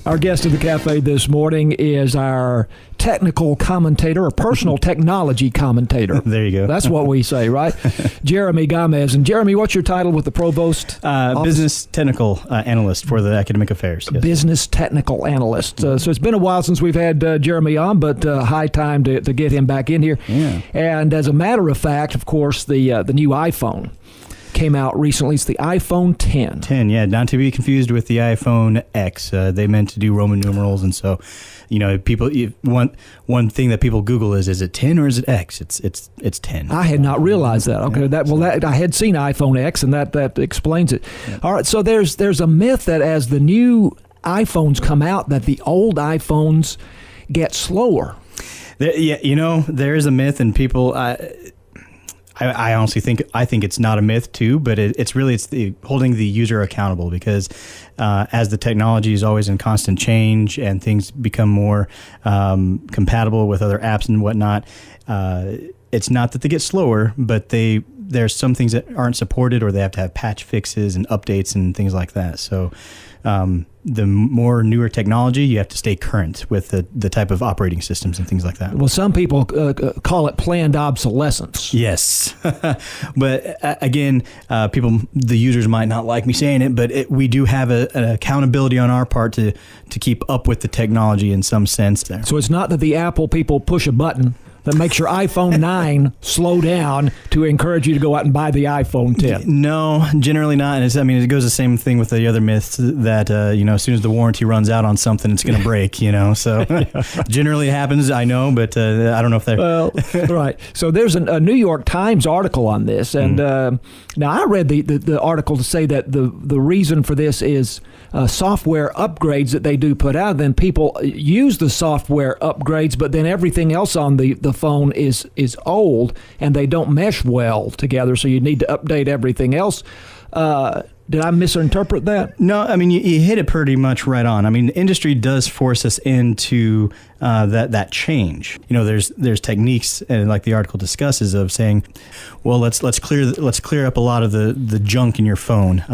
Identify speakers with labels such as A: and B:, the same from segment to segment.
A: Our guest in the cafe this morning is our technical commentator, or personal technology commentator.
B: There you go.
A: That's what we say, right? Jeremy Gamez. And Jeremy, what's your title with the provost?
B: Business technical analyst for the academic affairs. Yes.
A: Business technical analyst. So it's been a while since we've had Jeremy on, but high time to get him back in here.
B: Yeah.
A: And as a matter of fact, of course, the new iPhone came out recently. It's the iPhone 10.
B: 10, yeah, not to be confused with the iPhone X. They meant to do Roman numerals, and so, people. One thing that people Google is it 10 or is it X? It's 10.
A: I had not realized that. Okay,
B: yeah,
A: I had seen iPhone X, and that explains it.
B: Yeah.
A: All right, so there's a myth that as the new iPhones come out, that the old iPhones get slower.
B: There is a myth, and people. I honestly think it's not a myth too, but it's holding the user accountable, because as the technology is always in constant change and things become more compatible with other apps and whatnot, it's not that they get slower, but there's some things that aren't supported, or they have to have patch fixes and updates and things like that. So the more newer technology, you have to stay current with the type of operating systems and things like that.
A: Well, some people call it planned obsolescence.
B: Yes. But again, the users might not like me saying it, but we do have an accountability on our part to keep up with the technology in some sense there.
A: So it's not that the Apple people push a button that makes your iPhone 9 slow down to encourage you to go out and buy the iPhone 10.
B: No, generally not. And it goes the same thing with the other myths that, as soon as the warranty runs out on something, it's going to break, So generally it happens, I know, but I don't know if they're...
A: Well, right. So there's a New York Times article on this. And now I read the article to say that the reason for this is software upgrades that they do put out. Then people use the software upgrades, but then everything else on the phone is old, and they don't mesh well together, so you need to update everything else. Did I misinterpret that?
B: No, you hit it pretty much right on. The industry does force us into that change. There's techniques, and like the article discusses, of saying, well, let's clear up a lot of the junk in your phone.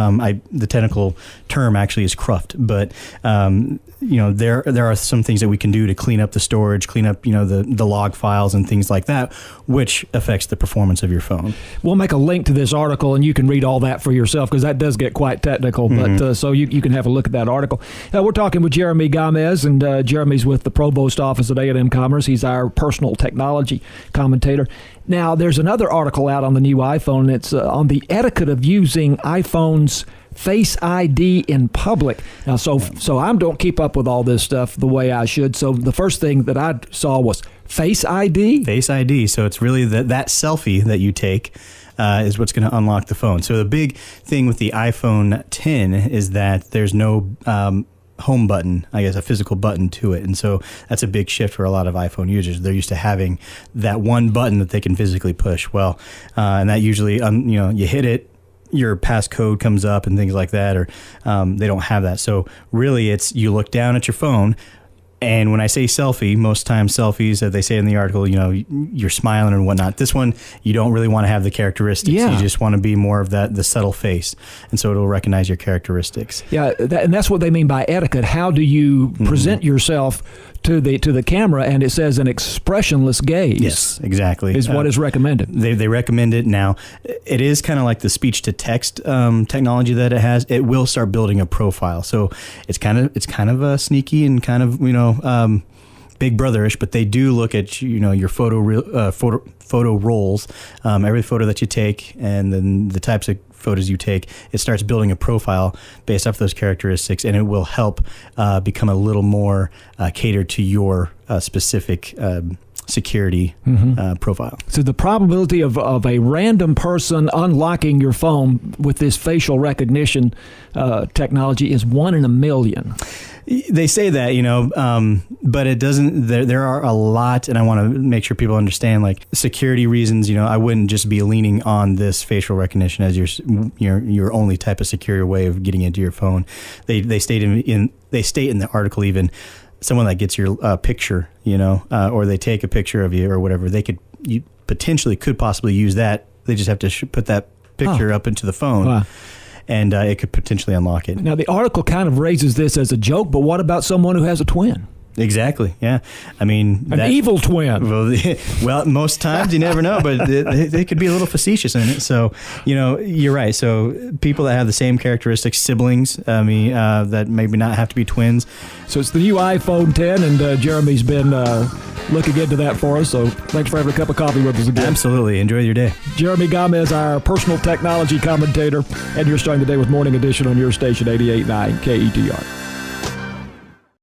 B: The technical term actually is cruft, but there are some things that we can do to clean up the storage, clean up the log files and things like that, which affects the performance of your phone.
A: We'll make a link to this article, and you can read all that for yourself, because that does get quite technical. But so you can have a look at that article. We're talking with Jeremy Gamez, and Jeremy's with the Provost Office at A&M Commerce. He's our personal technology commentator. Now, there's another article out on the new iPhone. It's on the etiquette of using iPhone's Face ID in public. Now, so I don't keep up with all this stuff the way I should. So the first thing that I saw was Face ID.
B: Face ID. So it's really that selfie that you take is what's going to unlock the phone. So the big thing with the iPhone 10 is that there's no home button, I guess, a physical button to it. And so that's a big shift for a lot of iPhone users. They're used to having that one button that they can physically push. Well, and that usually, you hit it, your passcode comes up and things like that, or they don't have that. So really, it's you look down at your phone, and when I say selfie, most times selfies, as they say in the article, you're smiling and whatnot. This one, you don't really want to have the characteristics.
A: Yeah.
B: You just want to be more of the subtle face, and so it'll recognize your characteristics.
A: Yeah, and that's what they mean by etiquette. How do you present yourself to the camera? And it says an expressionless gaze.
B: Yes, exactly.
A: Is what is recommended.
B: They recommend it. Now, it is kind of like the speech-to-text technology that it has. It will start building a profile. So it's kind of sneaky and kind of, Big Brother-ish, but they do look at your photo rolls, every photo that you take, and then the types of photos you take. It starts building a profile based off those characteristics, and it will help become a little more catered to your specific security profile.
A: So the probability of a random person unlocking your phone with this facial recognition technology is 1 in a million.
B: They say that, but it doesn't. There are a lot, and I want to make sure people understand, like security reasons. I wouldn't just be leaning on this facial recognition as your only type of secure way of getting into your phone. They state in the article even someone that gets your picture, or they take a picture of you or whatever. You potentially could possibly use that. They just have to put that picture up into the phone.
A: Wow.
B: and it could potentially unlock it.
A: Now, the article kind of raises this as a joke, but what about someone who has a twin?
B: Exactly. Yeah. I mean,
A: An evil twin.
B: Well, most times you never know, but they could be a little facetious in it. So, you're right. So people that have the same characteristics, siblings, that maybe not have to be twins.
A: So it's the new iPhone 10, and Jeremy's been looking into that for us. So thanks for having a cup of coffee with us again.
B: Absolutely. Enjoy your day.
A: Jeremy Gamez, our personal technology commentator, and you're starting the day with Morning Edition on your station, 88.9 KETR.